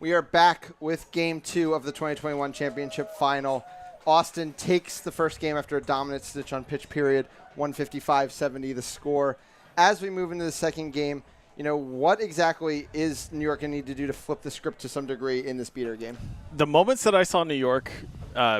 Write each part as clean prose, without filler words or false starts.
We are back with Game 2 of the 2021 championship final. Austin takes the first game after a dominant stitch on pitch period, 155-70 the score. As we move into the second game, what exactly is New York going to need to do to flip the script to some degree in this beater game? The moments that I saw New York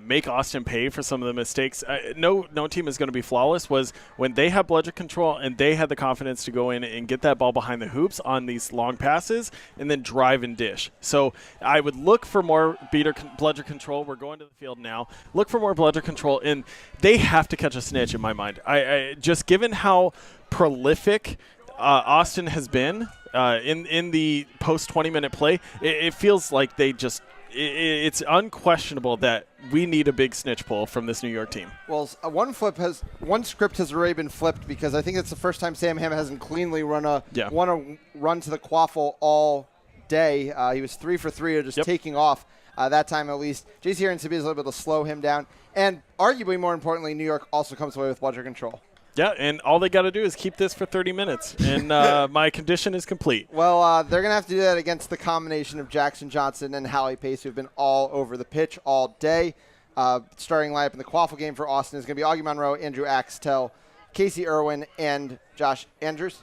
make Austin pay for some of the mistakes, no team is going to be flawless, was when they had bludger control and they had the confidence to go in and get that ball behind the hoops on these long passes and then drive and dish. So I would look for more bludger control. We're going to the field now. Look for more bludger control, and they have to catch a snitch in my mind. I just given how prolific Austin has been in the post 20-minute play, it feels like it's unquestionable that we need a big snitch pull from this New York team. Well, one script has already been flipped because I think it's the first time Sam Hammond hasn't cleanly run a run to the quaffle all day. He was 3 for 3 or just taking off that time at least. JC Aronsibi is a little bit to slow him down, and arguably more importantly, New York also comes away with bludger control. Yeah, and all they got to do is keep this for 30 minutes, and my condition is complete. Well, they're going to have to do that against the combination of Jackson Johnson and Hallie Pace, who have been all over the pitch all day. Starting lineup in the quaffle game for Austin is going to be Augie Monroe, Andrew Axtell, Casey Irwin, and Josh Andrews.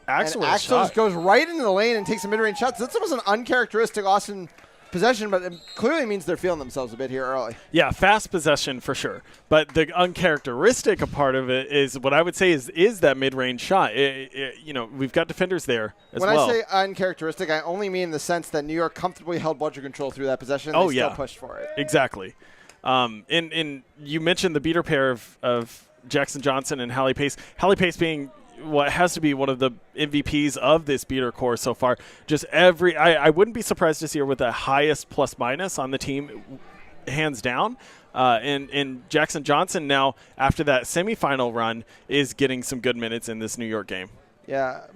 Axtell just goes right into the lane and takes a mid-range shot. So that's almost an uncharacteristic Austin possession, but it clearly means they're feeling themselves a bit here early. Yeah, fast possession for sure. But the uncharacteristic part of it is what I would say is that mid-range shot. We've got defenders there as well. When I say uncharacteristic, I only mean in the sense that New York comfortably held bludger control through that possession. And they still pushed for it. Exactly. And you mentioned the beater pair of Jackson Johnson and Hallie Pace. Hallie Pace being what has to be one of the MVPs of this beater core so far. Just I wouldn't be surprised to see her with the highest plus minus on the team, hands down. And Jackson Johnson now, after that semifinal run, is getting some good minutes in this New York game. Yeah,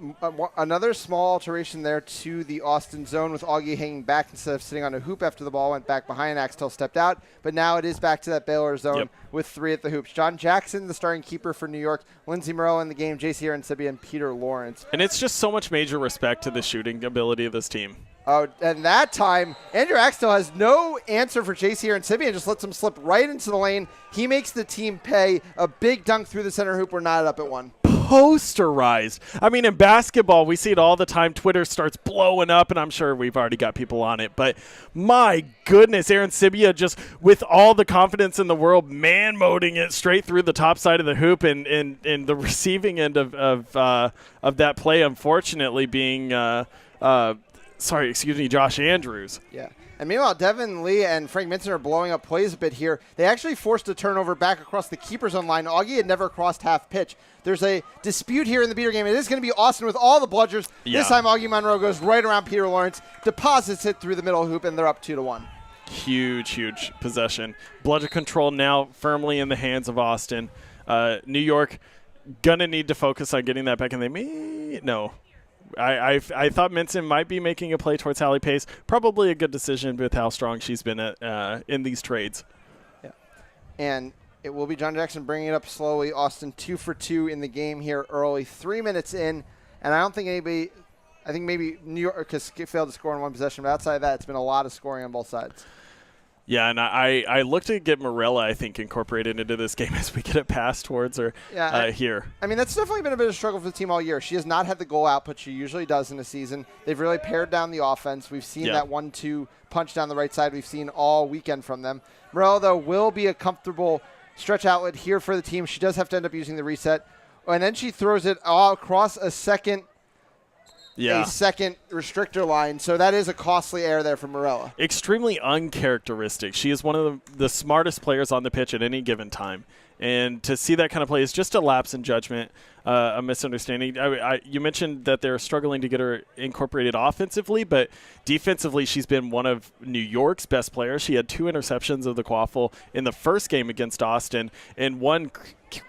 another small alteration there to the Austin zone with Augie hanging back instead of sitting on a hoop after the ball went back behind. Axtell stepped out, but now it is back to that Baylor zone with 3 at the hoops. John Jackson, the starting keeper for New York, Lindsey Moreau in the game, J.C. Aronsibi, and Peter Lawrence. And it's just so much major respect to the shooting ability of this team. Oh, and that time, Andrew Axtell has no answer for J.C. Aronsibi and just lets him slip right into the lane. He makes the team pay. A big dunk through the center hoop. We're not up at 1. Posterized. I mean, in basketball, we see it all the time. Twitter starts blowing up, and I'm sure we've already got people on it. But my goodness, Aronsibi just, with all the confidence in the world, man-moding it straight through the top side of the hoop, and the receiving end of that play, unfortunately, being Josh Andrews. Yeah. And meanwhile, Devin Lee and Frank Minson are blowing up plays a bit here. They actually forced a turnover back across the keeper's own line. Augie had never crossed half pitch. There's a dispute here in the beater game. It is going to be Austin with all the bludgers. Yeah. This time, Augie Monroe goes right around Peter Lawrence, deposits it through the middle hoop, and they're up 2-1. Huge possession. Bludger control now firmly in the hands of Austin. New York going to need to focus on getting that back, and they may – no. I thought Minson might be making a play towards Hallie Pace. Probably a good decision with how strong she's been in these trades. Yeah, and it will be John Jackson bringing it up slowly. Austin 2 for 2 in the game here early, 3 minutes in, and I don't think anybody. I think maybe New York has failed to score in one possession, but outside of that, it's been a lot of scoring on both sides. Yeah, and I look to get Morella, I think, incorporated into this game as we get it passed towards her here. I mean, that's definitely been a bit of a struggle for the team all year. She has not had the goal output she usually does in a season. They've really pared down the offense. We've seen that 1-2 punch down the right side we've seen all weekend from them. Morella, though, will be a comfortable stretch outlet here for the team. She does have to end up using the reset. And then she throws it all across a second restrictor line, so that is a costly error there for Morella. Extremely uncharacteristic. She is one of the smartest players on the pitch at any given time. And to see that kind of play is just a lapse in judgment, a misunderstanding. You mentioned that they're struggling to get her incorporated offensively, but defensively she's been one of New York's best players. She had 2 interceptions of the quaffle in the first game against Austin and one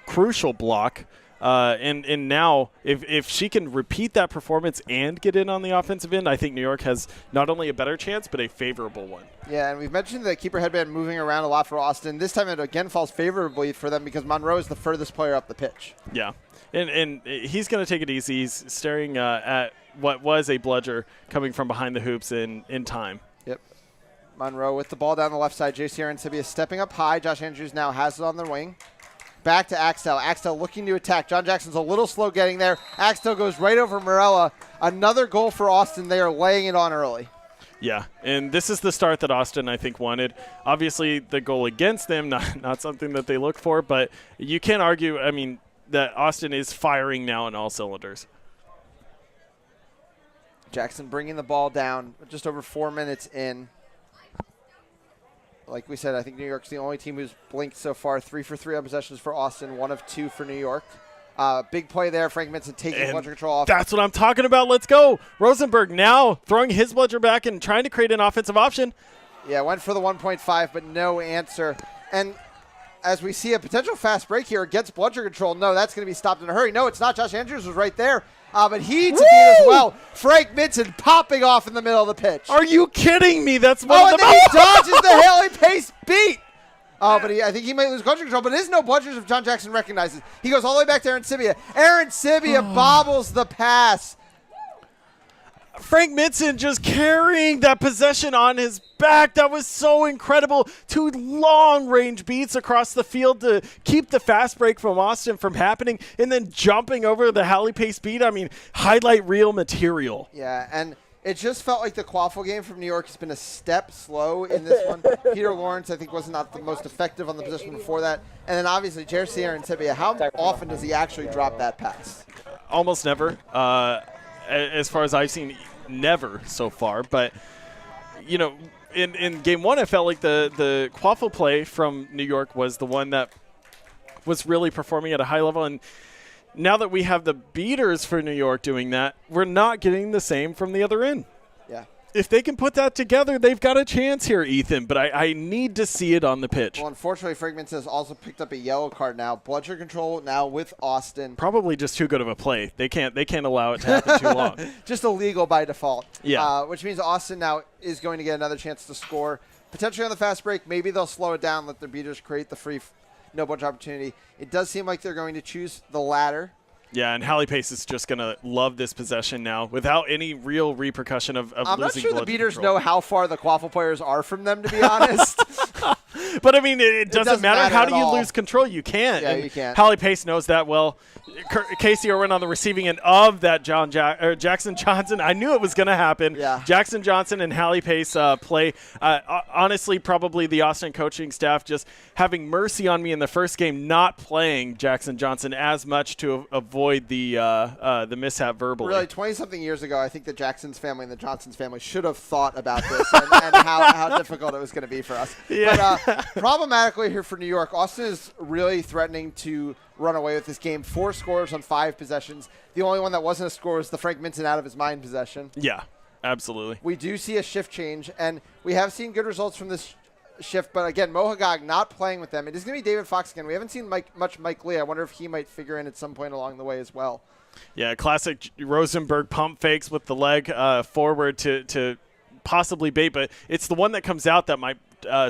crucial block. And now, if she can repeat that performance and get in on the offensive end, I think New York has not only a better chance, but a favorable one. Yeah, and we've mentioned the keeper headband moving around a lot for Austin. This time it again falls favorably for them because Monroe is the furthest player up the pitch. Yeah, and he's going to take it easy. He's staring at what was a bludger coming from behind the hoops in time. Yep. Monroe with the ball down the left side. JC Arancibia stepping up high. Josh Andrews now has it on the wing. Back to Axtell. Axtell looking to attack. John Jackson's a little slow getting there. Axtell goes right over Morella. Another goal for Austin. They are laying it on early. Yeah, and this is the start that Austin, I think, wanted. Obviously, the goal against them, not something that they look for, but you can't argue, I mean, that Austin is firing now on all cylinders. Jackson bringing the ball down just over 4 minutes in. Like we said, I think New York's the only team who's blinked so far. 3 for 3 on possessions for Austin, 1 of 2 for New York. Big play there. Frank Minson taking bludger control off. That's what I'm talking about. Let's go. Rosenberg now throwing his bludger back and trying to create an offensive option. Yeah, went for the 1.5, but no answer. And as we see a potential fast break here against bludger control, no, that's going to be stopped in a hurry. No, it's not. Josh Andrews was right there. But he to beat as well. Frank Minson popping off in the middle of the pitch. Are you kidding me? That's one of the he dodges the Haley Pace beat. But I think he might lose bludger control, but it is no bludgers if John Jackson recognizes. He goes all the way back to Arancibia. Arancibia bobbles the pass. Frank Minson just carrying that possession on his back. That was so incredible. 2 long-range beats across the field to keep the fast break from Austin from happening, and then jumping over the Hallie Pace beat. I mean, highlight reel material. Yeah, and it just felt like the Quaffle game from New York has been a step slow in this one. Peter Lawrence, I think, was not the most effective on the position before that. And then, obviously, Jersey Arancibia, how often does he actually drop that pass? Almost never. As far as I've seen, never so far. But, you know, in Game 1, I felt like the Quaffle play from New York was the one that was really performing at a high level. And now that we have the beaters for New York doing that, we're not getting the same from the other end. Yeah. If they can put that together, they've got a chance here, Ethan. But I need to see it on the pitch. Well, unfortunately, Frank Minson has also picked up a yellow card now. Bludger control now with Austin. Probably just too good of a play. They can't allow it to happen too long. Just illegal by default. Yeah. Which means Austin now is going to get another chance to score. Potentially on the fast break. Maybe they'll slow it down, let their beaters create the free no bludger opportunity. It does seem like they're going to choose the latter. Yeah, and Hallie Pace is just going to love this possession now without any real repercussion of I'm losing not sure the beaters control. know how far the Quaffle players are from them, to be honest. But, I mean, it doesn't matter. How do you all. Lose control? You can't. Yeah, and you can't. Hallie Pace knows that well. Casey Irwin on the receiving end of that Jackson Johnson. I knew it was going to happen. Yeah. Jackson Johnson and Hallie Pace play. Honestly, probably the Austin coaching staff just having mercy on me in the first game, not playing Jackson Johnson as much to avoid the mishap verbally. Really, 20-something years ago, I think the Jackson's family and the Johnson's family should have thought about this and how difficult it was going to be for us. Yeah. But problematically here for New York, Austin is really threatening to run away with this game. 4 scores on 5 possessions. The only one that wasn't a score was the Frank Minson out of his mind possession. Yeah, absolutely. We do see a shift change, and we have seen good results from this shift. But again, Mohagog not playing with them. It is going to be David Fox again. We haven't seen much Mike Lee. I wonder if he might figure in at some point along the way as well. Yeah, classic Rosenberg pump fakes with the leg forward to possibly bait, but it's the one that comes out that might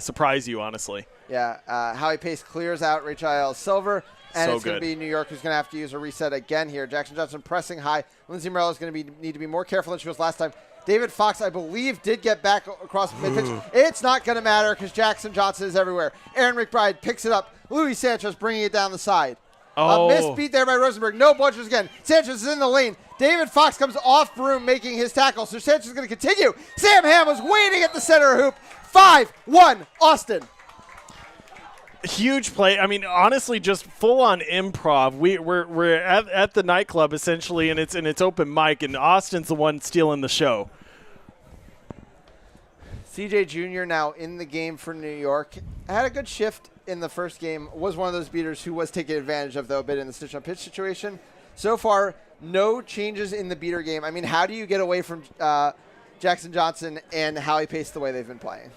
surprise you, honestly. Yeah, Howie Pace clears out Rachel Silver, and So it's going to good. be New York who's going to have to use a reset again here. Jackson Johnson pressing high. Lindsay Morello is going to need to be more careful than she was last time. David Fox, I believe, did get back across mid-pitch. It's not going to matter because Jackson Johnson is everywhere. Aaron McBride picks it up. Luis Sanchez bringing it down the side. Oh. A missed beat there by Rosenberg. No bludgers again. Sanchez is in the lane. David Fox comes off broom making his tackle. So Sanchez is going to continue. Sam Ham was waiting at the center hoop. 5-1 Austin. Huge play. I mean, honestly, just full-on improv. We're at the nightclub, essentially, and it's open mic, and Austin's the one stealing the show. CJ Jr. now in the game for New York. Had a good shift in the first game. Was one of those beaters who was taking advantage of, though, a bit in the stitch-on-pitch situation. So far, no changes in the beater game. I mean, how do you get away from Jackson Johnson and Howie Pace the way they've been playing?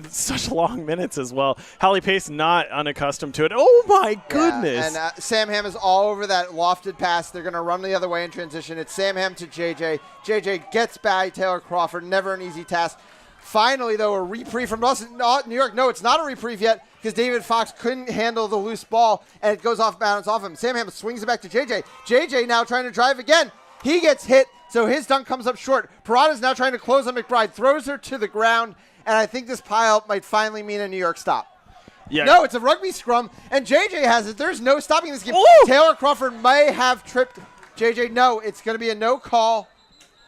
Such long minutes as well. Hallie Pace not unaccustomed to it. Oh, my goodness. Yeah, and Sam Ham is all over that lofted pass. They're going to run the other way in transition. It's Sam Ham to JJ. JJ gets by Taylor Crawford. Never an easy task. Finally, though, a reprieve from New York. No, it's not a reprieve yet because David Fox couldn't handle the loose ball, and it goes off balance off him. Sam Ham swings it back to JJ. JJ now trying to drive again. He gets hit, so his dunk comes up short. Parada's now trying to close on McBride, throws her to the ground, and I think this pile might finally mean a New York stop. Yeah. No, it's a rugby scrum, and JJ has it. There's no stopping this game. Ooh! Taylor Crawford may have tripped JJ. No, it's going to be a no call.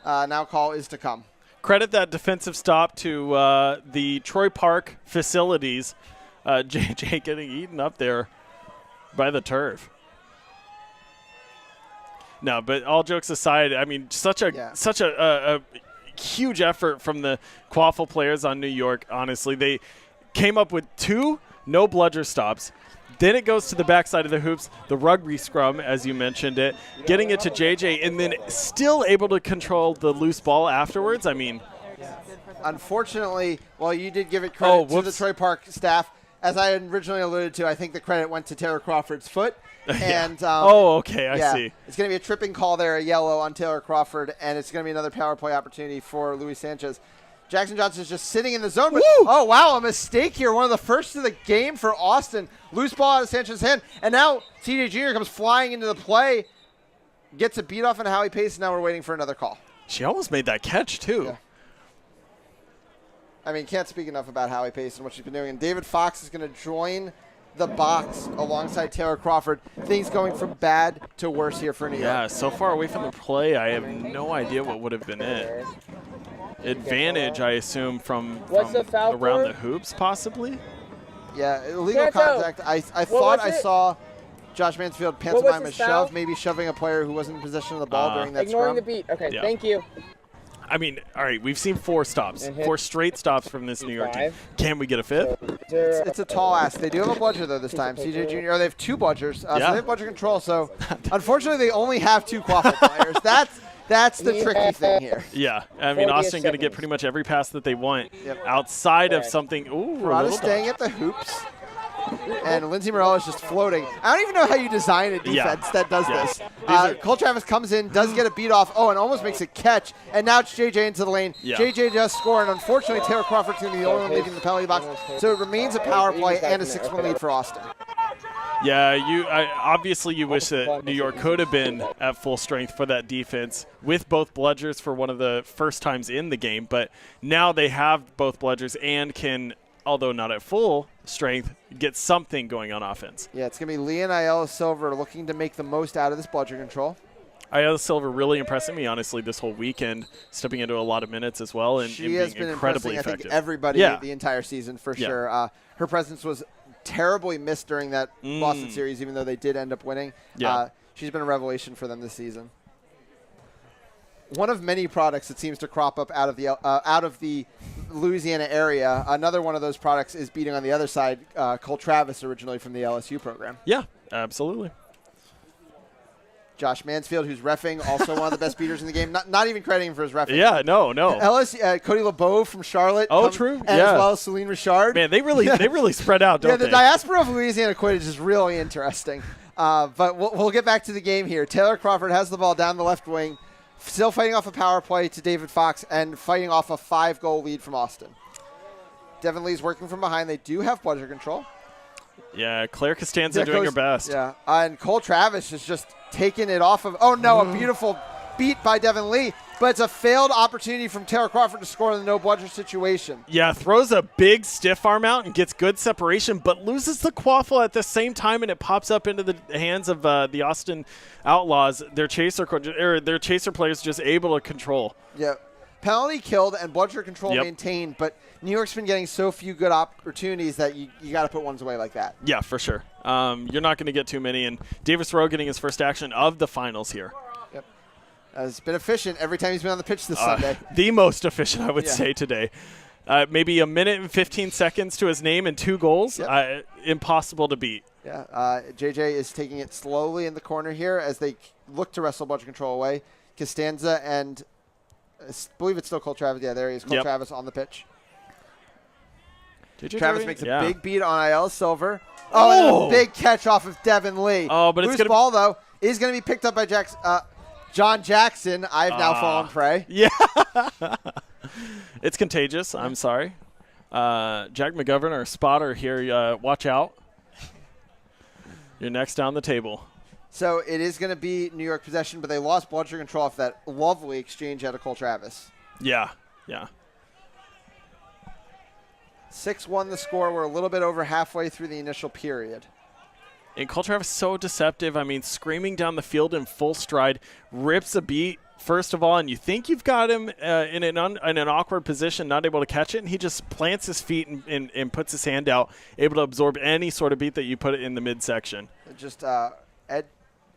Now call is to come. Credit that defensive stop to the Troy Park facilities. JJ getting eaten up there by the turf. No, but all jokes aside, I mean, such a huge effort from the Quaffle players on New York, honestly. They came up with 2 no bludger stops. Then it goes to the backside of the hoops, the rugby scrum, as you mentioned it, getting it to JJ, and then still able to control the loose ball afterwards. I mean, unfortunately, well, you did give it credit to the Troy Park staff. As I originally alluded to, I think the credit went to Taylor Crawford's foot. And okay, I see. It's going to be a tripping call there, a yellow on Taylor Crawford, and it's going to be another power play opportunity for Luis Sanchez. Jackson Johnson's just sitting in the zone. But, oh, wow, a mistake here. One of the first of the game for Austin. Loose ball out of Sanchez's hand. And now TJ Jr. comes flying into the play, gets a beat off on Howie Pace, and now we're waiting for another call. She almost made that catch, too. Yeah. I mean, can't speak enough about Howie Pace and what she's been doing. And David Fox is going to join the box alongside Taylor Crawford. Things going from bad to worse here for New York. Yeah, so far away from the play, I have no idea what would have been it. Advantage, I assume, from around the hoops, possibly? Yeah, illegal contact. I thought I saw Josh Mansfield pantomime a shove, maybe shoving a player who wasn't in possession of the ball during that ignoring scrum. the beat. Okay, thank you. I mean, all right, we've seen 4 stops, 4 straight stops from this New York team. Can we get a 5th? It's a tall ask. They do have a bludger, though, this time. CJ Jr., they have 2 bludgers. So they have bludger control. So, unfortunately, they only have 2 Quaffle players. That's the tricky thing here. Yeah. I mean, Austin going to get pretty much every pass that they want outside of something. Ooh, Parada's staying at the hoops. And Lindsay Morello is just floating. I don't even know how you design a defense that does this. Cole Travis comes in, does get a beat off. Oh, and almost makes a catch. And now it's JJ into the lane. JJ does score, and unfortunately, Taylor Crawford's going to be the only one leaving the penalty box. So it remains a power play and a 6-1 lead for Austin. Yeah, obviously you wish that New York could have been at full strength for that defense with both bludgers for one of the first times in the game. But now they have both bludgers and can, although not at full strength, get something going on offense. Yeah, it's going to be Lee and Ayala Silver looking to make the most out of this bludger control. Ayala Silver really impressing me, honestly, this whole weekend, stepping into a lot of minutes as well and she has being been incredibly effective. I think everybody the entire season for sure. Her presence was terribly missed during that Boston series, even though they did end up winning. She's been a revelation for them this season. One of many products that seems to crop up out of the Louisiana area. Another one of those products is beating on the other side, Cole Travis, originally from the LSU program. Yeah, absolutely. Josh Mansfield, who's reffing, also one of the best beaters in the game. Not even crediting him for his reffing. Yeah, no. LSU, Cody LeBeau from Charlotte. Oh, true. And as well as Celine Richard. Man, they really spread out, don't they? The diaspora of Louisiana Quidditch is really interesting. But we'll get back to the game here. Taylor Crawford has the ball down the left wing, still fighting off a power play to David Fox and fighting off a 5-goal lead from Austin. Devin Lee's working from behind. They do have bludger control. Yeah, Claire Costanza doing her best. Yeah, and Cole Travis is just taking it off of – oh, no, a beautiful beat by Devin Lee. But it's a failed opportunity from Taylor Crawford to score in the no-bludger situation. Yeah, throws a big stiff arm out and gets good separation, but loses the quaffle at the same time, and it pops up into the hands of the Austin Outlaws. Their chaser players just able to control. Yeah. Penalty killed and bludger control maintained, but New York's been getting so few good opportunities that you got to put ones away like that. Yeah, for sure. You're not going to get too many, and Davis Rowe getting his first action of the finals here. Yep. Has been efficient every time he's been on the pitch this Sunday. The most efficient, I would say, today. Maybe a minute and 15 seconds to his name and 2 goals. Impossible to beat. Yeah. JJ is taking it slowly in the corner here as they look to wrestle bludger control away. Costanza and I believe it's still Cole Travis. Yeah, there he is. Cole Travis on the pitch. Travis makes a big beat on Ayala Silver. Oh, and a big catch off of Devin Lee. Oh, but loose ball, though, is going to be picked up by John Jackson. I've now fallen prey. Yeah. It's contagious. I'm sorry. Jack McGovern, our spotter here, watch out. You're next down the table. So it is going to be New York possession, but they lost ball control off that lovely exchange out of Cole Travis. Yeah. 6-1 the score. We're a little bit over halfway through the initial period. And Cole Travis is so deceptive. I mean, screaming down the field in full stride, rips a beat, first of all, and you think you've got him in an awkward position, not able to catch it, and he just plants his feet and puts his hand out, able to absorb any sort of beat that you put it in the midsection. Just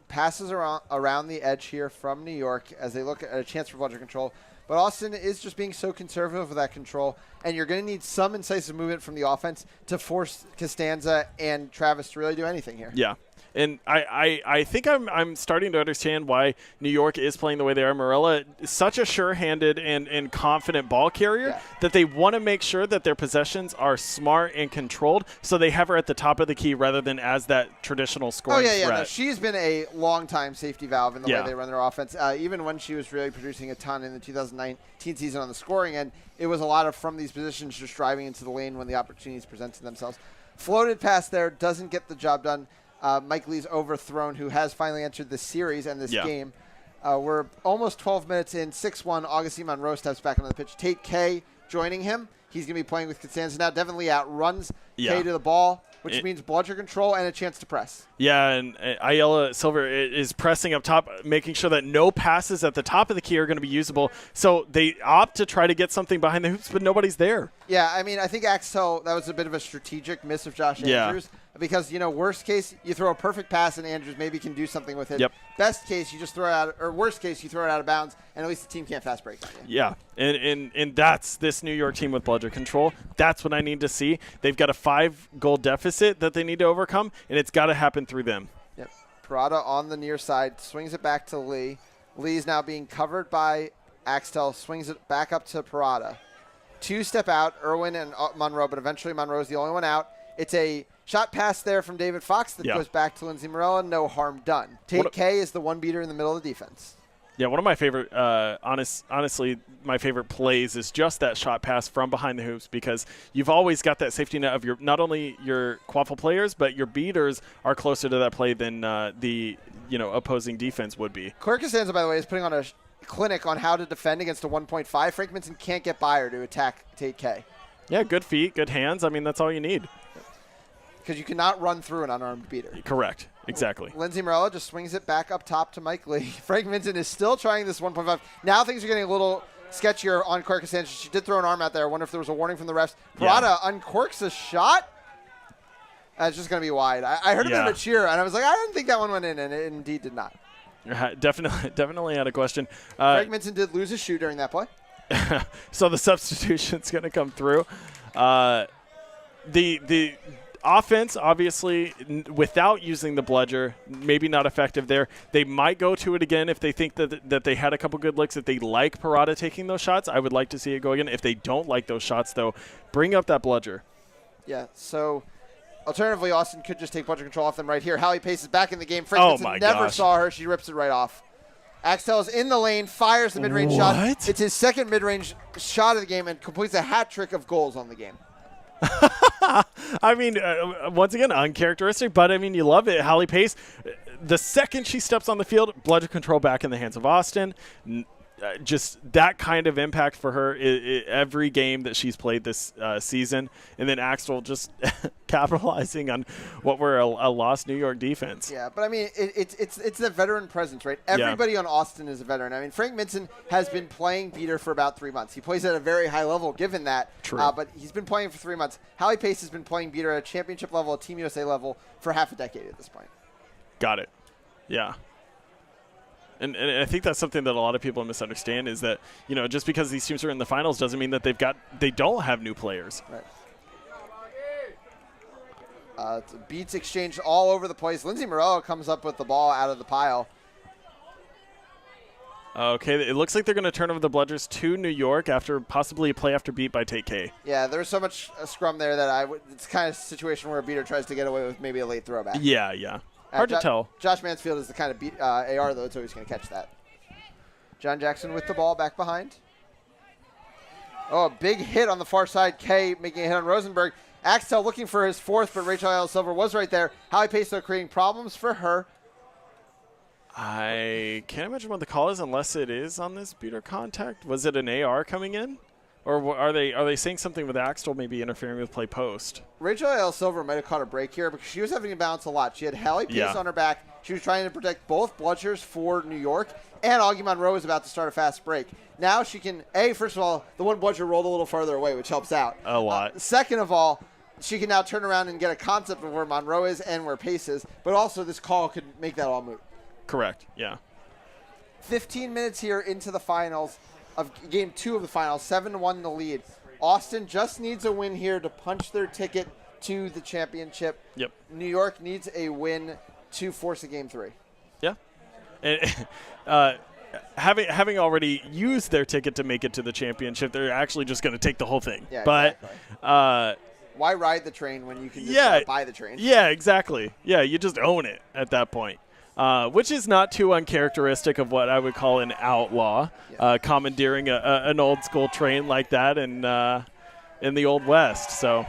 passes around the edge here from New York as they look at a chance for bludger control. But Austin is just being so conservative with that control, and you're going to need some incisive movement from the offense to force Costanza and Travis to really do anything here. Yeah. And I think I'm starting to understand why New York is playing the way they are. Morella is such a sure-handed and confident ball carrier that they want to make sure that their possessions are smart and controlled, so they have her at the top of the key rather than as that traditional scoring threat. No, she's been a long-time safety valve in the way they run their offense. Even when she was really producing a ton in the 2019 season on the scoring end, it was a lot of from these positions just driving into the lane when the opportunities presented themselves. Floated pass there, doesn't get the job done. Mike Lee's overthrown, who has finally entered this series and this game. We're almost 12 minutes in, 6-1. Augustine Monroe steps back onto the pitch. Tate K joining him. He's going to be playing with Costanza now. Devin Lee outruns K to the ball, which means bludger control and a chance to press. Yeah, and Ayala Silver is pressing up top, making sure that no passes at the top of the key are going to be usable. So they opt to try to get something behind the hoops, but nobody's there. Yeah, I mean, I think Axel, that was a bit of a strategic miss of Josh Andrews. Because, worst case, you throw a perfect pass and Andrews maybe can do something with it. Best case, you just throw it out, or worst case, you throw it out of bounds, and at least the team can't fast break on you. Yeah, and that's this New York team with bludger control. That's what I need to see. They've got a 5-goal deficit that they need to overcome, and it's got to happen through them. Yep. Parada on the near side, swings it back to Lee. Lee's now being covered by Axtell, swings it back up to Parada. 2-step out, Irwin and Monroe, but eventually Monroe's the only one out. It's a shot pass there from David Fox that goes back to Lindsay Morella. No harm done. Tate K is the one beater in the middle of the defense. Yeah, one of my favorite, honestly, my favorite plays is just that shot pass from behind the hoops, because you've always got that safety net of your not only your quaffle players, but your beaters are closer to that play than the opposing defense would be. Claire Costanza, by the way, is putting on a clinic on how to defend against a 1.5. Frank Minson can't get by her to attack Tate K. Yeah, good feet, good hands. I mean, that's all you need. Because you cannot run through an unarmed beater. Correct. Exactly. Lindsay Morella just swings it back up top to Mike Lee. Frank Minson is still trying this 1.5. Now things are getting a little sketchier on Claire Costanza. She did throw an arm out there. I wonder if there was a warning from the refs. Parada uncorks a shot. It's just going to be wide. I heard a bit of a cheer, and I was like, I didn't think that one went in, and it indeed did not. Definitely had a question. Frank Minson did lose his shoe during that play. So the substitution's going to come through. The offense, obviously, without using the bludger, maybe not effective there. They might go to it again if they think that they had a couple good looks. If they like Parada taking those shots, I would like to see it go again. If they don't like those shots, though, bring up that bludger. Yeah, so alternatively, Austin could just take bludger control off them right here. Hallie Pace is back in the game. Frank never saw her. She rips it right off. Axtell is in the lane, fires the mid-range shot. It's his second mid-range shot of the game and completes a hat trick of goals on the game. I mean, once again, uncharacteristic, but I mean, you love it. Hallie Pace, the second she steps on the field, bludger control back in the hands of Austin. Just that kind of impact for her every game that she's played this season. And then Axtell just capitalizing on what were a lost New York defense. Yeah, but I mean, it's the veteran presence, right? Everybody on Austin is a veteran. I mean, Frank Minson has been playing beater for about 3 months. He plays at a very high level, given that. True. But he's been playing for 3 months. Hallie Pace has been playing beater at a championship level, a Team USA level, for half a decade at this point. Got it. Yeah. And I think that's something that a lot of people misunderstand is that, just because these teams are in the finals doesn't mean that they don't have new players. Right. Beats exchanged all over the place. Lindsay Morello comes up with the ball out of the pile. Okay, it looks like they're going to turn over the bludgers to New York after possibly a play after beat by Tate K. Yeah, there's so much scrum there that it's kind of a situation where a beater tries to get away with maybe a late throwback. Yeah. Hard to tell. Josh Mansfield is the kind of AR, though, it's always going to catch that. John Jackson with the ball back behind. Oh, a big hit on the far side. Kay making a hit on Rosenberg. Axel looking for his fourth, but Rachel Ayala Silver was right there. Howie Pace, though, creating problems for her. I can't imagine what the call is unless it is on this beater contact. Was it an AR coming in? Or are they saying something with Axel maybe interfering with play post? Rachel Ayala Silver might have caught a break here because she was having to bounce a lot. She had Howie Pace on her back. She was trying to protect both bludgers for New York, and Augie Monroe was about to start a fast break. Now she can, first of all, the one bludger rolled a little farther away, which helps out. A lot. Second of all, she can now turn around and get a concept of where Monroe is and where Pace is, but also this call could make that all moot. Correct, yeah. 15 minutes here into the finals of game 2 of the finals, 7-1 the lead. Austin just needs a win here to punch their ticket to the championship. Yep. New York needs a win to force a game 3. Yeah. And having already used their ticket to make it to the championship, they're actually just going to take the whole thing. Yeah, but exactly. Why ride the train when you can just buy the train? Yeah, exactly. Yeah, you just own it at that point. Which is not too uncharacteristic of what I would call an outlaw, commandeering an old school train like that in the Old West. So,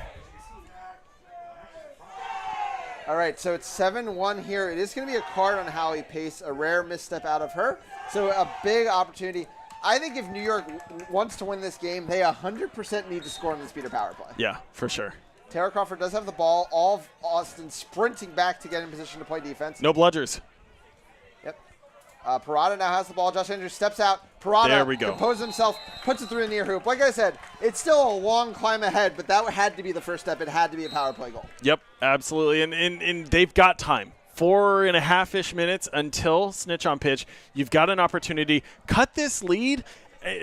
all right, so it's 7-1 here. It is going to be a card on Howie Pace, a rare misstep out of her. So a big opportunity. I think if New York wants to win this game, they 100% need to score on this beater power play. Yeah, for sure. Tara Crawford does have the ball. All of Austin sprinting back to get in position to play defense. No bludgers. Yep. Parada now has the ball. Josh Andrews steps out. Parada composes himself, puts it through the near hoop. Like I said, it's still a long climb ahead, but that had to be the first step. It had to be a power play goal. Yep, absolutely. And they've got time. 4.5-ish minutes until snitch on pitch. You've got an opportunity. Cut this lead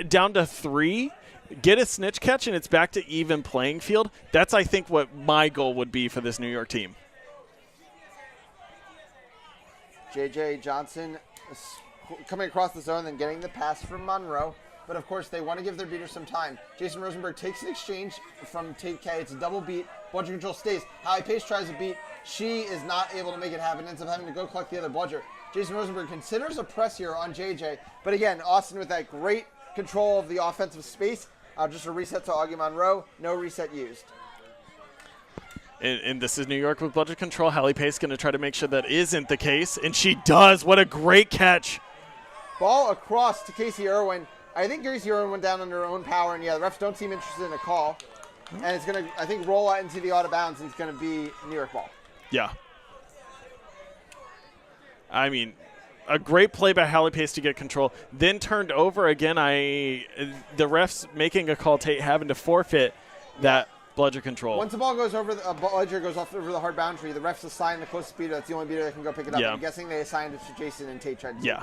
down to 3. Get a snitch catch, and it's back to even playing field. That's, I think, what my goal would be for this New York team. J.J. Johnson coming across the zone, then getting the pass from Monroe. But, of course, they want to give their beater some time. Jason Rosenberg takes an exchange from Tate K. It's a double beat. Bludger control stays. Howie Pace tries a beat. She is not able to make it happen. Ends up having to go collect the other bludger. Jason Rosenberg considers a press here on JJ. But, again, Austin with that great control of the offensive space. Just a reset to Augie Monroe. No reset used. And this is New York with bludger control. Howie Pace going to try to make sure that isn't the case. And she does. What a great catch. Ball across to Casey Irwin. I think Casey Irwin went down under her own power. And, the refs don't seem interested in a call. And it's going to, I think, roll out into the out of bounds. And it's going to be New York ball. Yeah. I mean, a great play by Howie Pace to get control. Then turned over again. The refs making a call, Tate having to forfeit that bludger control. Once the ball goes over, the bludger goes off over the hard boundary, the refs assign the closest beater. That's the only beater that can go pick it up. Yeah. I'm guessing they assigned it to Jason and Tate tried to do it.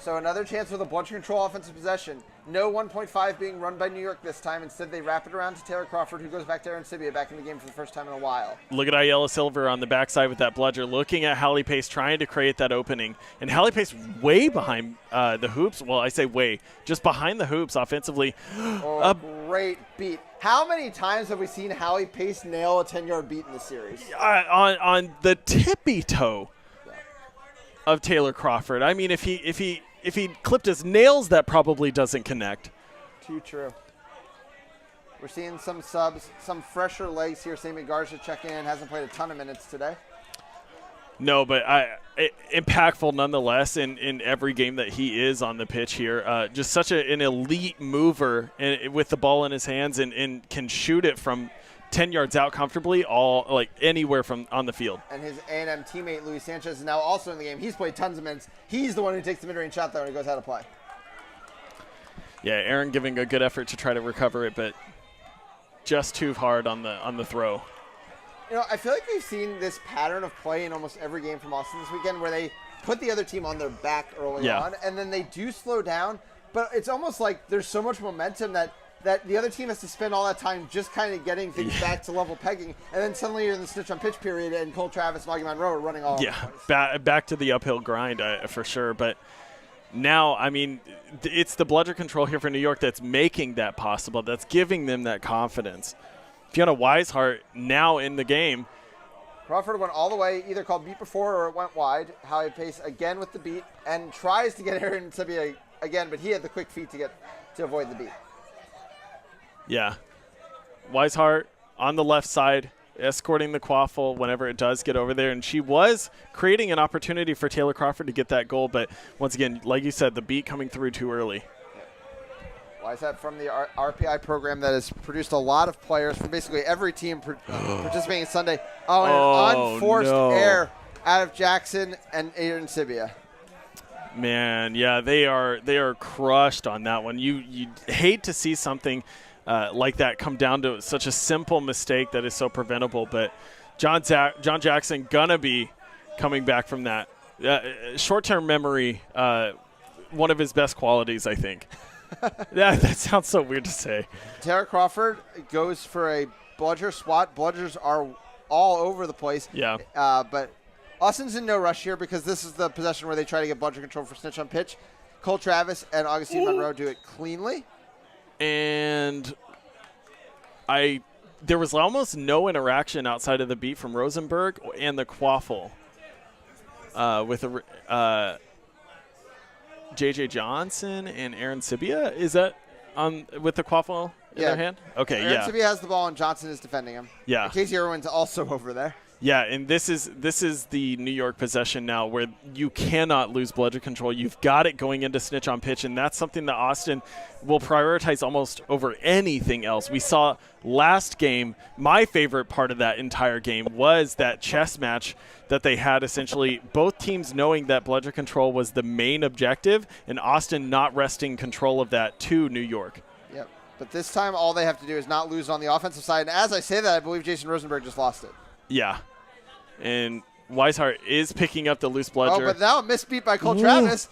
So another chance for the bludger control offensive possession. No 1.5 being run by New York this time. Instead, they wrap it around to Taylor Crawford, who goes back to Aaron Sibia back in the game for the first time in a while. Look at Ayala Silver on the backside with that bludger, looking at Howie Pace, trying to create that opening. And Howie Pace way behind the hoops. Well, I say way. Just behind the hoops offensively. Great beat. How many times have we seen Howie Pace nail a 10-yard beat in this series? On the tippy toe of Taylor Crawford. I mean, if he clipped his nails, that probably doesn't connect. Too true. We're seeing some subs, some fresher legs here. Sammy Garza checking in. Hasn't played a ton of minutes today. No, but impactful nonetheless in every game that he is on the pitch here. Just such an elite mover with the ball in his hands and can shoot it from 10 yards out comfortably, anywhere from on the field. And his A&M teammate, Luis Sanchez, is now also in the game. He's played tons of minutes. He's the one who takes the mid-range shot, though, when he goes out of play. Yeah, Aaron giving a good effort to try to recover it, but just too hard on the throw. I feel like we've seen this pattern of play in almost every game from Austin this weekend where they put the other team on their back early on, and then they do slow down. But it's almost like there's so much momentum that the other team has to spend all that time just kind of getting things back to level pegging, and then suddenly you're in the snitch on pitch period, and Cole Travis and Augie Monroe are running all over the place. Back to the uphill grind for sure. But now, I mean, it's the bludger control here for New York that's making that possible, that's giving them that confidence. Fiona Weishart now in the game. Crawford went all the way, either called beat before or it went wide. Howie Pace again with the beat and tries to get Aaron Sibia again, but he had the quick feet to avoid the beat. Yeah. Weishart on the left side, escorting the quaffle whenever it does get over there. And she was creating an opportunity for Taylor Crawford to get that goal. But once again, like you said, the beat coming through too early. Weishart from the RPI program that has produced a lot of players from basically every team participating Sunday. Oh, and an unforced error out of Jackson and Aaron Sibia. Man, yeah, they are crushed on that one. You hate to see something like that come down to such a simple mistake that is so preventable. But John Jackson gonna be coming back from that. Short-term memory, one of his best qualities, I think. that sounds so weird to say. Taylor Crawford goes for a bludger swat. Bludgers are all over the place. Yeah. But Austin's in no rush here because this is the possession where they try to get bludger control for snitch on pitch. Cole Travis and Augustine Monroe do it cleanly. And there was almost no interaction outside of the beat from Rosenberg and the quaffle with JJ Johnson and Aaron Sibia. Is that on with the quaffle in their hand? Okay, Aaron Sibia has the ball and Johnson is defending him. Yeah. And Casey Irwin's also over there. Yeah, and this is the New York possession now where you cannot lose bludger control. You've got it going into snitch on pitch, and that's something that Austin will prioritize almost over anything else. We saw last game, my favorite part of that entire game was that chess match that they had, essentially both teams knowing that bludger control was the main objective and Austin not resting control of that to New York. Yep, but this time all they have to do is not lose on the offensive side, and as I say that, I believe Jason Rosenberg just lost it. Yeah. And Weishart is picking up the loose bludger. Oh, but now a misbeat by Cole Travis.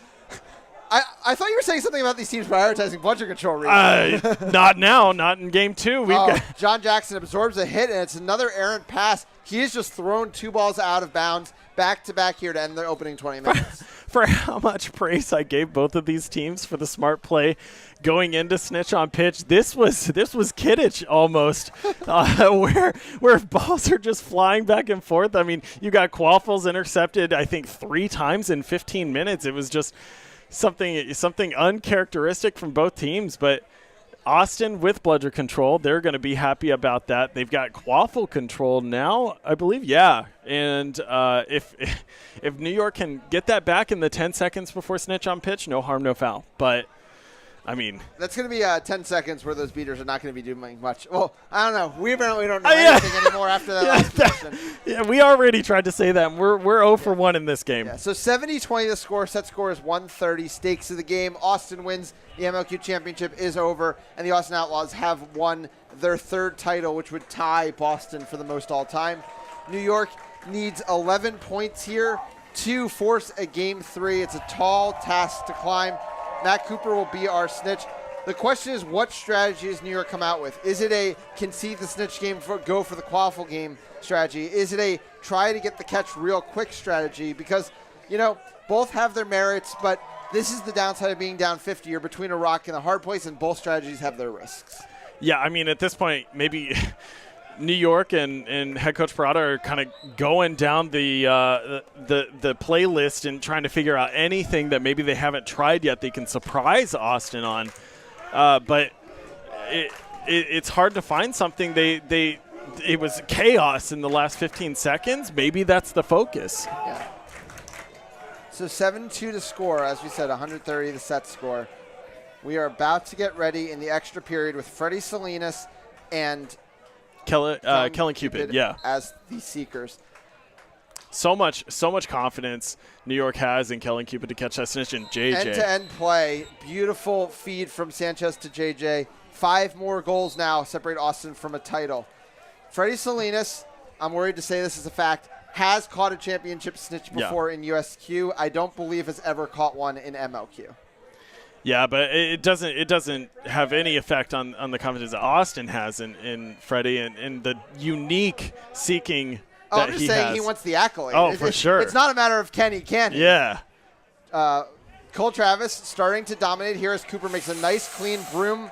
I thought you were saying something about these teams prioritizing bludger control. Not now. Not in game two. John Jackson absorbs a hit, and it's another errant pass. He has just thrown two balls out of bounds back-to-back here to end the opening 20 minutes. For how much praise I gave both of these teams for the smart play going into snitch on pitch, this was Kidditch almost, where balls are just flying back and forth. I mean, you got quaffles intercepted, I think, 3 times in 15 minutes. It was just something uncharacteristic from both teams, but Austin with bludger control, they're going to be happy about that. They've got quaffle control now, I believe. Yeah, and if New York can get that back in the 10 seconds before snitch on pitch, no harm, no foul. But I mean, that's going to be 10 seconds where those beaters are not going to be doing much. Well, I don't know. We apparently don't know anything anymore after that last possession. Yeah, we already tried to say that. We're 0 for 1 in this game. Yeah, so 70-20 the score. Set score is 130. Stakes of the game. Austin wins. The MLQ championship is over, and the Austin Outlaws have won their 3rd title, which would tie Boston for the most all time. New York needs 11 points here to force a game 3. It's a tall task to climb. Matt Cooper will be our snitch. The question is, what strategy does New York come out with? Is it a concede the snitch game, go for the quaffle game strategy? Is it a try to get the catch real quick strategy? Because, both have their merits, but this is the downside of being down 50. You're between a rock and a hard place, and both strategies have their risks. Yeah, I mean, at this point, maybe New York and head coach Parada are kind of going down the playlist and trying to figure out anything that maybe they haven't tried yet they can surprise Austin on. But it's hard to find something. It was chaos in the last 15 seconds. Maybe that's the focus. Yeah. So 7-2 to score, as we said, 130 the set score. We are about to get ready in the extra period with Freddie Salinas and Kellen Cupid, yeah, as the seekers. So much confidence New York has in Kellen Cupid to catch that snitch, and JJ. End-to-end play, beautiful feed from Sanchez to JJ. 5 more goals now separate Austin from a title. Freddie Salinas, I'm worried to say this is a fact, has caught a championship snitch before in USQ. I don't believe has ever caught one in MLQ. Yeah, but it doesn't have any effect on the confidence that Austin has in Freddie and the unique seeking that he has. I'm just saying he wants the accolade. Oh, for sure. It's not a matter of can he. Yeah. Cole Travis starting to dominate here as Cooper makes a nice clean broom.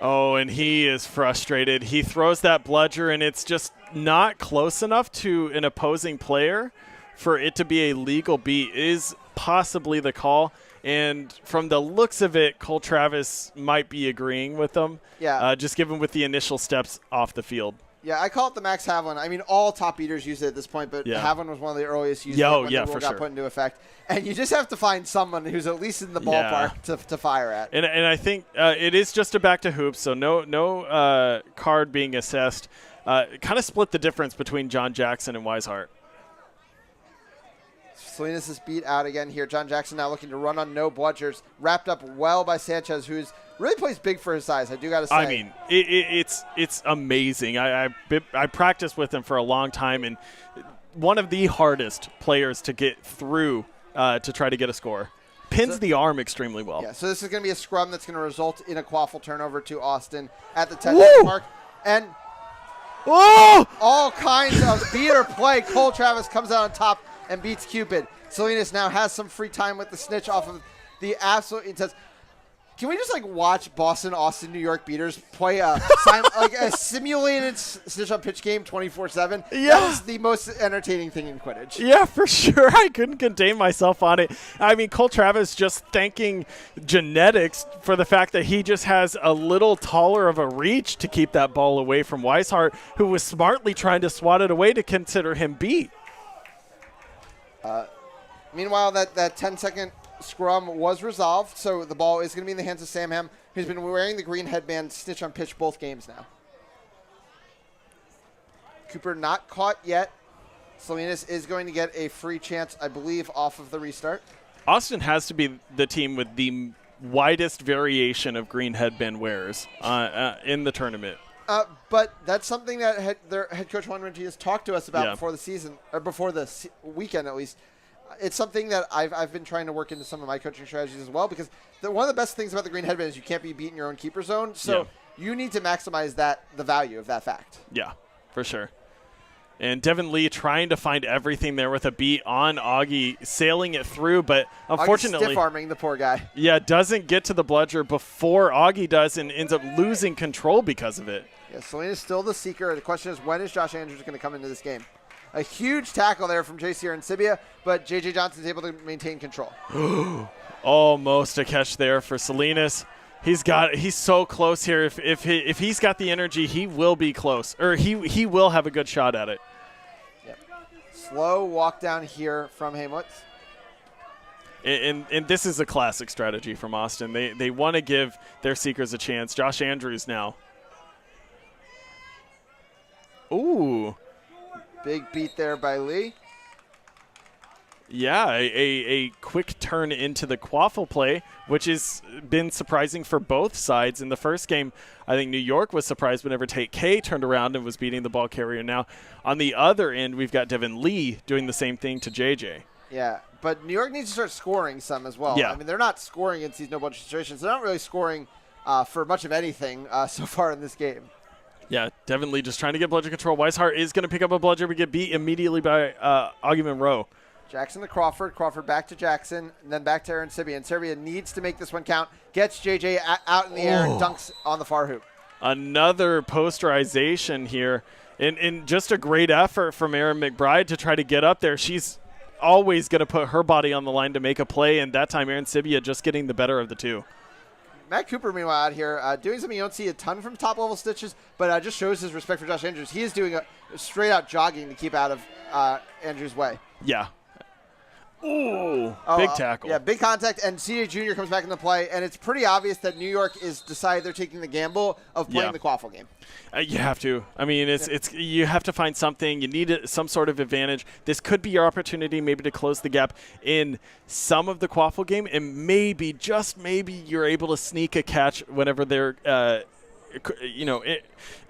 Oh, and he is frustrated. He throws that bludger, and it's just not close enough to an opposing player for it to be a legal beat. Is possibly the call. And from the looks of it, Cole Travis might be agreeing with them. Yeah. Just given with the initial steps off the field. Yeah, I call it the Max Havlin. I mean, all top beaters use it at this point, but Havlin was one of the earliest users when the rule got put into effect. And you just have to find someone who's at least in the ballpark to fire at. And I think it is just a back to hoops, so no card being assessed. Kind of split the difference between John Jackson and Weishart. Salinas is beat out again here. John Jackson now looking to run on no bludgers. Wrapped up well by Sanchez, who's really plays big for his size, I do got to say. I mean, it's amazing. I practiced with him for a long time, and one of the hardest players to get through to try to get a score. Pins the arm extremely well. Yeah, so this is going to be a scrum that's going to result in a quaffle turnover to Austin at the 10 mark. And all kinds of beater play. Cole Travis comes out on top and beats Cupid. Salinas now has some free time with the snitch off of the absolute intense. Can we just watch Boston, Austin, New York beaters play a simulated snitch on pitch game 24/7? Yeah, that was the most entertaining thing in Quidditch. Yeah, for sure. I couldn't contain myself on it. I mean, Cole Travis just thanking genetics for the fact that he just has a little taller of a reach to keep that ball away from Weishart, who was smartly trying to swat it away to consider him beat. Meanwhile, that 10-second scrum was resolved, so the ball is going to be in the hands of Sam Ham, who's been wearing the green headband snitch on pitch both games now. Cooper not caught yet. Salinas is going to get a free chance, I believe, off of the restart. Austin has to be the team with the widest variation of green headband wearers in the tournament. But that's something that their head coach Juan Renteria has talked to us about before the season, or before the weekend at least. It's something that I've been trying to work into some of my coaching strategies as well, because one of the best things about the green headband is you can't be beaten your own keeper zone. So you need to maximize the value of that fact. Yeah, for sure. And Devin Lee trying to find everything there with a beat on Augie, sailing it through, but unfortunately stiff-arming the poor guy. Yeah, doesn't get to the bludger before Augie does and ends up losing control because of it. Yeah, Salinas still the seeker. The question is, when is Josh Andrews going to come into this game? A huge tackle there from JC Arancibia, but J.J. Johnson's able to maintain control. Almost a catch there for Salinas. He's so close here. If he's got the energy, he will be close, or he will have a good shot at it. Yep. Slow walk down here from Hamlitz. And this is a classic strategy from Austin. They want to give their seekers a chance. Josh Andrews now. Ooh. Big beat there by Lee. Yeah, a quick turn into the quaffle play, which has been surprising for both sides. In the first game, I think New York was surprised whenever Tate K turned around and was beating the ball carrier. Now, on the other end, we've got Devin Lee doing the same thing to JJ. Yeah, but New York needs to start scoring some as well. Yeah. I mean, they're not scoring against these no-budget situations. They're not really scoring for much of anything so far in this game. Yeah, Devin Lee just trying to get bludger control. Weishart is going to pick up a bludger. We get beat immediately by Augie Monroe. Jackson to Crawford. Crawford back to Jackson, and then back to Arancibia. And Serbia needs to make this one count. Gets JJ out in the air and dunks on the far hoop. Another posterization here. And just a great effort from Erin McBride to try to get up there. She's always going to put her body on the line to make a play, and that time Arancibia just getting the better of the two. Matt Cooper, meanwhile, out here doing something you don't see a ton from top-level stitches, but just shows his respect for Josh Andrews. He is doing a straight-out jogging to keep out of Andrews' way. Yeah. Ooh, big tackle. Yeah, big contact, and CJ Jr. comes back into play, and it's pretty obvious that New York is decided they're taking the gamble of playing the quaffle game. You have to. I mean, it's you have to find something. You need some sort of advantage. This could be your opportunity maybe to close the gap in some of the quaffle game, and maybe, just maybe, you're able to sneak a catch whenever they're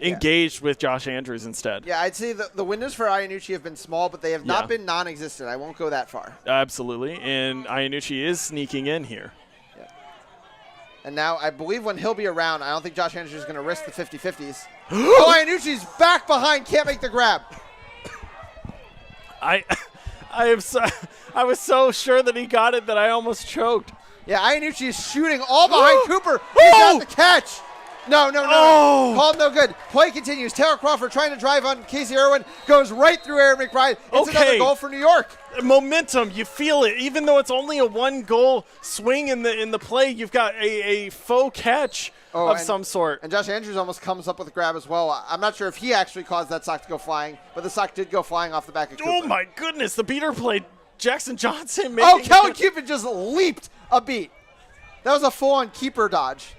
engaged with Josh Andrews instead. Yeah, I'd say the windows for Iannucci have been small, but they have not been non-existent. I won't go that far. Absolutely, and Iannucci is sneaking in here. Yeah. And now I believe when he'll be around, I don't think Josh Andrews is going to risk the 50-50s. Oh, Iannucci's back behind, can't make the grab. I was so sure that he got it that I almost choked. Yeah, Iannucci is shooting all behind Cooper. He's got the catch. No. Oh! Called no good. Play continues. Taylor Crawford trying to drive on Casey Irwin. Goes right through Aaron McBride. It's another goal for New York. Momentum, you feel it. Even though it's only a 1-goal swing in the play, you've got a faux catch of some sort. And Josh Andrews almost comes up with a grab as well. I'm not sure if he actually caused that sock to go flying, but the sock did go flying off the back of Cooper. Oh, my goodness. The beater played Jackson Johnson. Kellen Cupid just leaped a beat. That was a full-on keeper dodge.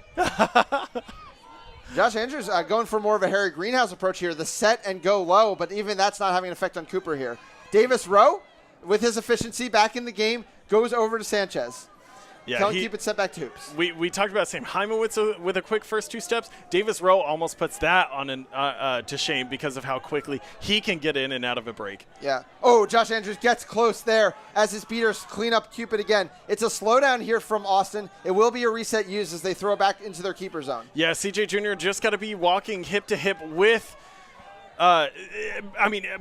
Josh Andrews going for more of a Harry Greenhouse approach here. The set and go low, but even that's not having an effect on Cooper here. Davis Rowe, with his efficiency back in the game, goes over to Sanchez. Yeah, Kellen Cupid set back to hoops. We talked about Sam Heimowitz with a quick first 2 steps. Davis Rowe almost puts that on to shame because of how quickly he can get in and out of a break. Yeah. Oh, Josh Andrews gets close there as his beaters clean up Cupid again. It's a slowdown here from Austin. It will be a reset used as they throw back into their keeper zone. Yeah, CJ Jr. just got to be walking hip to hip with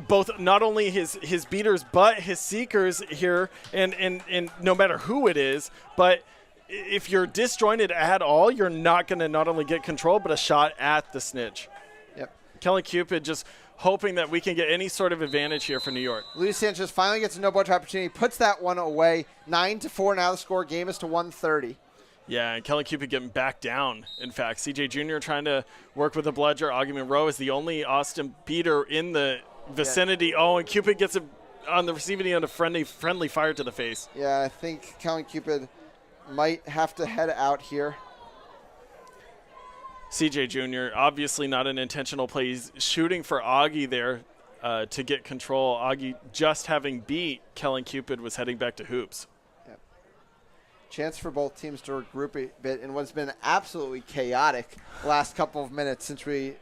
both not only his beaters but his seekers here, and no matter who it is, but if you're disjointed at all, you're not going to not only get control but a shot at the snitch. Yep. Kellen Cupid just hoping that we can get any sort of advantage here for New York. Luis Sanchez finally gets a no-budge opportunity, puts that one away. 9-4 now the score. Game is to 130. Yeah, and Kellen Cupid getting back down. In fact, CJ Jr. trying to work with a bludger. Augie Monroe is the only Austin beater in the vicinity. Yeah. Oh, and Cupid gets it on the receiving end, a friendly fire to the face. Yeah, I think Kellen Cupid might have to head out here. CJ Jr., obviously not an intentional play. He's shooting for Augie there to get control. Augie, just having beat Kellen Cupid, was heading back to hoops. Chance for both teams to regroup a bit in what's been absolutely chaotic last couple of minutes since we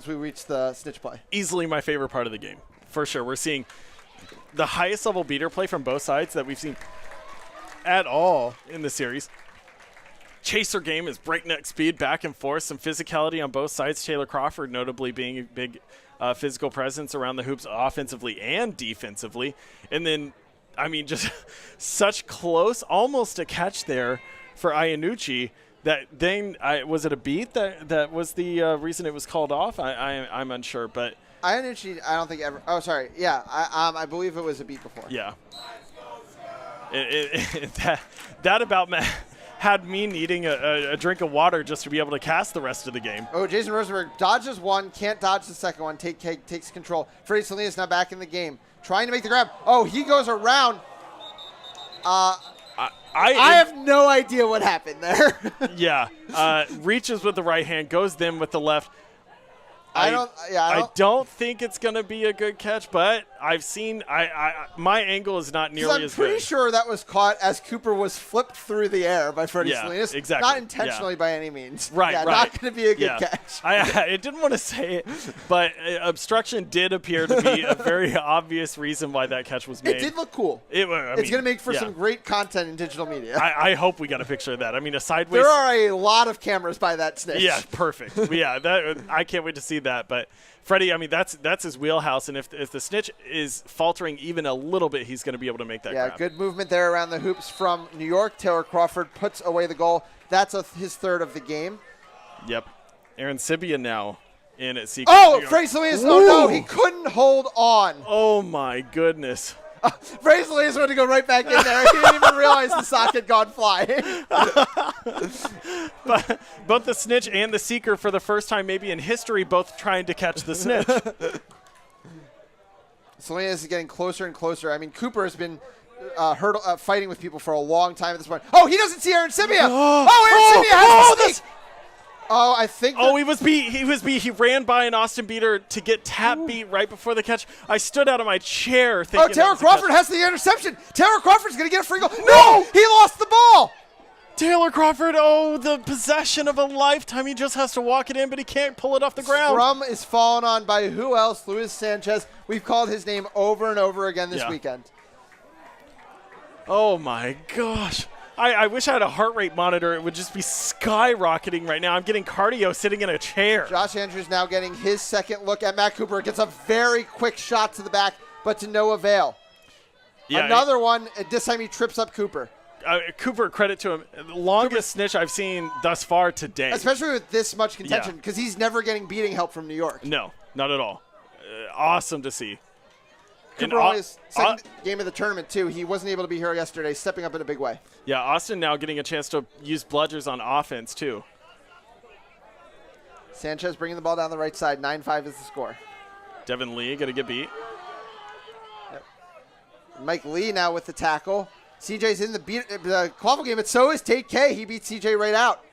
reached the snitch play. Easily my favorite part of the game, for sure. We're seeing the highest level beater play from both sides that we've seen at all in the series. Chaser game is breakneck speed, back and forth, some physicality on both sides. Taylor Crawford notably being a big physical presence around the hoops offensively and defensively. And then just such close, almost a catch there for Iannucci. That then, was it a beat that was the reason it was called off? I'm unsure, but Iannucci, I don't think ever. Oh, sorry. Yeah, I believe it was a beat before. Yeah. That about had me needing a drink of water just to be able to cast the rest of the game. Oh, Jason Rosenberg dodges one, can't dodge the second one. Takes control. Freddie Salinas now back in the game. Trying to make the grab. Oh, he goes around. I have no idea what happened there. Yeah. Reaches with the right hand, goes then with the left. I don't think it's going to be a good catch, but I've seen my angle is not nearly as good. I'm pretty sure that was caught as Cooper was flipped through the air by Freddie Salinas. Exactly. Not intentionally by any means. Right. Not going to be a good catch. I didn't want to say it, but obstruction did appear to be a very obvious reason why that catch was made. It did look cool. It's going to make for some great content in digital media. I hope we got a picture of that. A sideways. There are a lot of cameras by that snitch. Yeah, perfect. I can't wait to see that. But Freddie, that's his wheelhouse, and if the snitch is faltering even a little bit, he's going to be able to make that grab. Good movement there around the hoops from New York. Taylor Crawford puts away the goal. That's his third of the game. Yep. Aaron Sibia now in at Seacrest. Oh, Freddie Salinas. Oh, no, he couldn't hold on. Oh, my goodness. Freddie Salinas wanted to go right back in there. He didn't even realize the sock had gone flying. But both the snitch and the seeker, for the first time maybe in history, both trying to catch the snitch. Salinas is getting closer and closer. Cooper has been fighting with people for a long time at this point. Oh, he doesn't see Aaron Sibia. Aaron Sibia has the sneak. Oh, I think. He was beat. He ran by an Austin beater to get tap beat right before the catch. I stood out of my chair thinking. Taylor Crawford has the interception. Taylor Crawford's going to get a free goal. No, he lost the ball. Taylor Crawford, the possession of a lifetime. He just has to walk it in, but he can't pull it off the ground. Scrum is fallen on by who else? Luis Sanchez. We've called his name over and over again this weekend. Oh, my gosh. I wish I had a heart rate monitor. It would just be skyrocketing right now. I'm getting cardio sitting in a chair. Josh Andrews now getting his second look at Matt Cooper. Gets a very quick shot to the back, but to no avail. Yeah, another one. This time he trips up Cooper. Cooper, credit to him. The longest snitch I've seen thus far today. Especially with this much contention, because he's never getting beating help from New York. No, not at all. Awesome to see. Cooper only his second game of the tournament, too. He wasn't able to be here yesterday, stepping up in a big way. Yeah, Austin now getting a chance to use bludgers on offense, too. Sanchez bringing the ball down the right side. 9-5 is the score. Devin Lee going to get beat. Yep. Mike Lee now with the tackle. CJ's in the quaffle game, but so is Tate K. He beat CJ right out.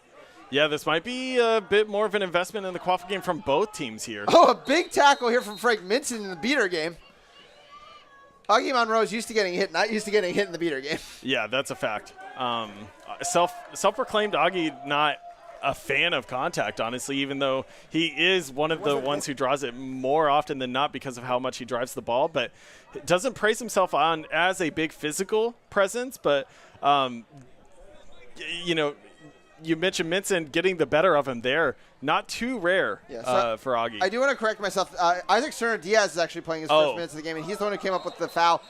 Yeah, this might be a bit more of an investment in the quaffle game from both teams here. Oh, a big tackle here from Frank Minson in the beater game. Augie Monroe is used to getting hit, not used to getting hit in the beater game. Yeah, that's a fact. Self-proclaimed Augie not a fan of contact, honestly, even though he is one of the ones who draws it more often than not because of how much he drives the ball, but doesn't praise himself on as a big physical presence. But, you mentioned Minson getting the better of him there. Not too rare for Augie. I do want to correct myself. Isaac Serna-Diaz is actually playing his first minutes of the game, and he's the one who came up with the foul.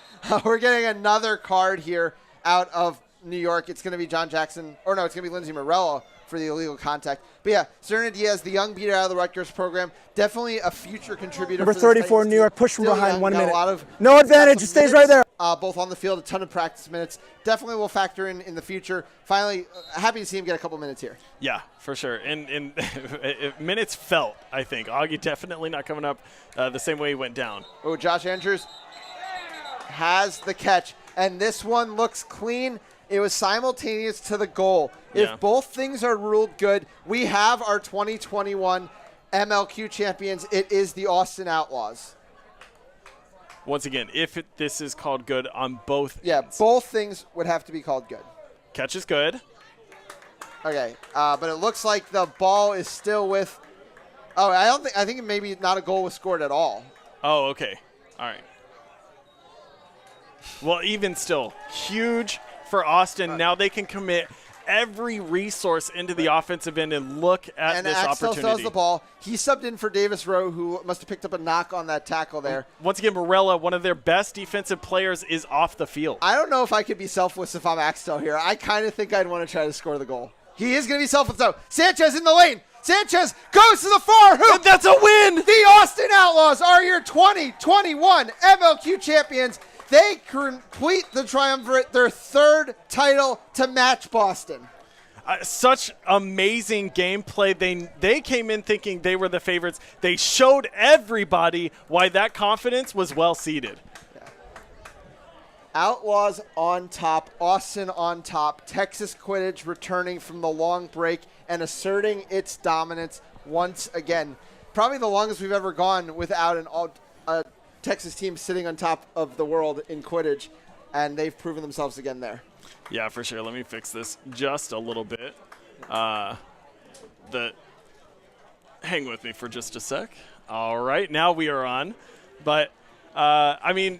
We're getting another card here out of New York. It's going to be John Jackson. Or no, it's going to be Lindsey Morello for the illegal contact. But yeah, Serna-Diaz, the young beater out of the Rutgers program, definitely a future contributor. Number 34, New York, push from Still behind, young, 1 minute. No advantage, it stays right there. Both on the field, a ton of practice minutes. Definitely will factor in the future. Finally, happy to see him get a couple minutes here. Yeah, for sure. And minutes felt, I think. Augie definitely not coming up the same way he went down. Oh, Josh Andrews has the catch. And this one looks clean. It was simultaneous to the goal. Yeah. If both things are ruled good, we have our 2021 MLQ champions. It is the Austin Outlaws. Once again, this is called good on both ends. Both things would have to be called good. Catch is good. Okay, but it looks like the ball is still with. Oh, I think maybe not a goal was scored at all. Oh, okay. All right. Well, even still, huge for Austin. Now they can commit every resource into the offensive end and look at this opportunity. And Axel the ball. He subbed in for Davis Rowe, who must have picked up a knock on that tackle there. Once again, Morella, one of their best defensive players, is off the field. I don't know if I could be selfless if I'm Axel here. I kind of think I'd want to try to score the goal. He is going to be selfless, though. Sanchez in the lane. Sanchez goes to the far hoop. And that's a win. The Austin Outlaws are your 2021 MLQ champions. They complete the triumvirate, their third title to match Boston. Such amazing gameplay. They came in thinking they were the favorites. They showed everybody why that confidence was well seated. Yeah. Outlaws on top, Austin on top, Texas Quidditch returning from the long break and asserting its dominance once again. Probably the longest we've ever gone without a Texas team sitting on top of the world in Quidditch, and they've proven themselves again there. Yeah, for sure. Let me fix this just a little bit. Hang with me for just a sec. All right, now we are on. But I mean,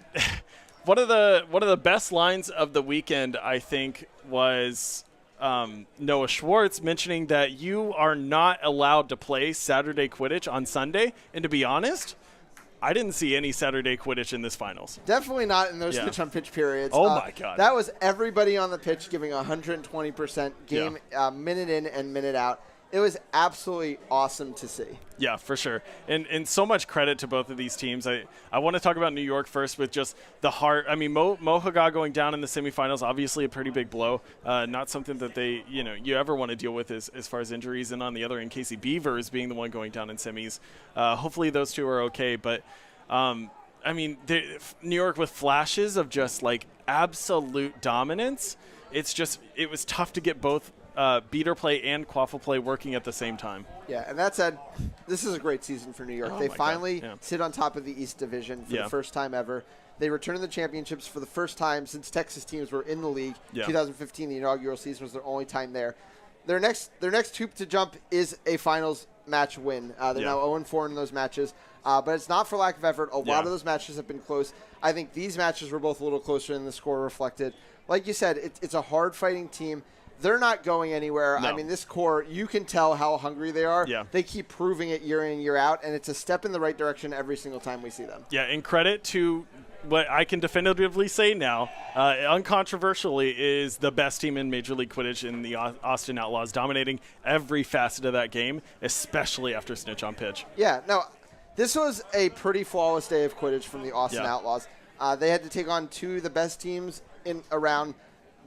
one of the best lines of the weekend, I think, was Noah Schwartz mentioning that you are not allowed to play Saturday Quidditch on Sunday. And to be honest, I didn't see any Saturday Quidditch in this finals. Definitely not in those pitch-on-pitch periods. Oh, my God. That was everybody on the pitch giving 120% game minute in and minute out. It was absolutely awesome to see. Yeah, for sure. And so much credit to both of these teams. I want to talk about New York first with just the heart. I mean, Mo Haga going down in the semifinals, obviously a pretty big blow. Not something that you ever want to deal with as far as injuries. And on the other end, Casey Beavers being the one going down in semis. Hopefully those two are okay. But, I mean, New York with flashes of just, like, absolute dominance. It was tough to get both beater play and quaffle play working at the same time. Yeah, and that said, this is a great season for New York. They finally sit on top of the East Division for the first time ever. They return to the championships for the first time since Texas teams were in the league. 2015, the inaugural season, was their only time there. Their next hoop to jump is a finals match win. They're now 0-4 in those matches, but it's not for lack of effort. A lot of those matches have been close. I think these matches were both a little closer than the score reflected. Like you said, it's a hard-fighting team. They're not going anywhere. No. I mean, this core, you can tell how hungry they are. Yeah. They keep proving it year in, year out, and it's a step in the right direction every single time we see them. Yeah, and credit to what I can definitively say now, uncontroversially, is the best team in Major League Quidditch in the Austin Outlaws, dominating every facet of that game, especially after snitch on pitch. Yeah, no, this was a pretty flawless day of Quidditch from the Austin Outlaws. They had to take on two of the best teams around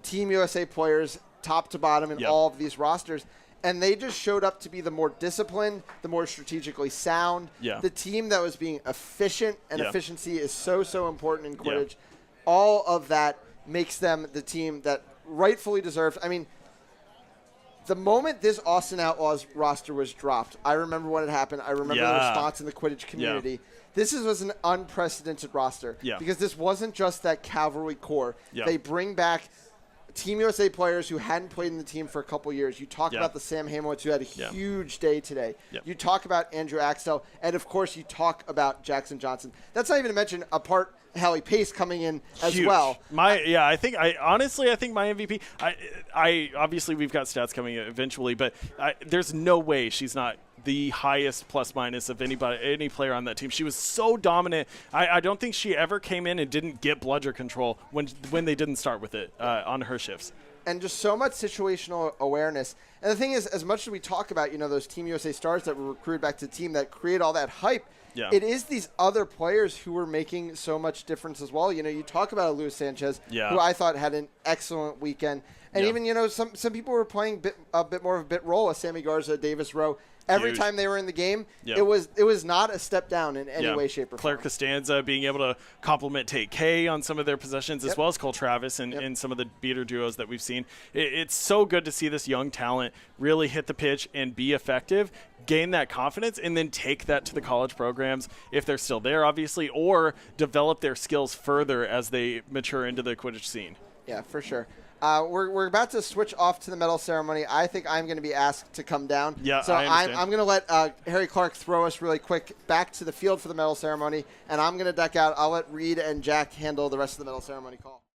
Team USA players, top to bottom in all of these rosters. And they just showed up to be the more disciplined, the more strategically sound, the team that was being efficient, and efficiency is so important in Quidditch. All of that makes them the team that rightfully deserves. I mean, the moment this Austin Outlaws roster was dropped, I remember when it happened. I remember the response in the Quidditch community. This was an unprecedented roster because this wasn't just that cavalry core. They bring back Team USA players who hadn't played in the team for a couple years. You talk about the Sam Hamowitz, who had a huge day today. You talk about Andrew Axtell, and of course you talk about Jackson Johnson. That's not even to mention Hallie Pace coming in as well. I think my MVP. I obviously we've got stats coming eventually, but there's no way she's not the highest plus minus of any player on that team. She was so dominant. I don't think she ever came in and didn't get bludger control when they didn't start with it on her shifts. And just so much situational awareness. And the thing is, as much as we talk about, those Team USA stars that were recruited back to the team that create all that hype, it is these other players who were making so much difference as well. You talk about Luis Sanchez, who I thought had an excellent weekend. And even, some people were playing a bit more of a bit role, as Sammy Garza, Davis Rowe. Every time they were in the game, it was not a step down in any way, shape, or form. Claire Costanza being able to complement Tate K on some of their possessions, as well as Cole Travis and some of the beater duos that we've seen. It's so good to see this young talent really hit the pitch and be effective, gain that confidence, and then take that to the college programs if they're still there, obviously, or develop their skills further as they mature into the Quidditch scene. Yeah, for sure. We're about to switch off to the medal ceremony. I think I'm going to be asked to come down. Yeah, so I'm going to let Harry Clark throw us really quick back to the field for the medal ceremony, and I'm going to duck out. I'll let Reed and Jack handle the rest of the medal ceremony call.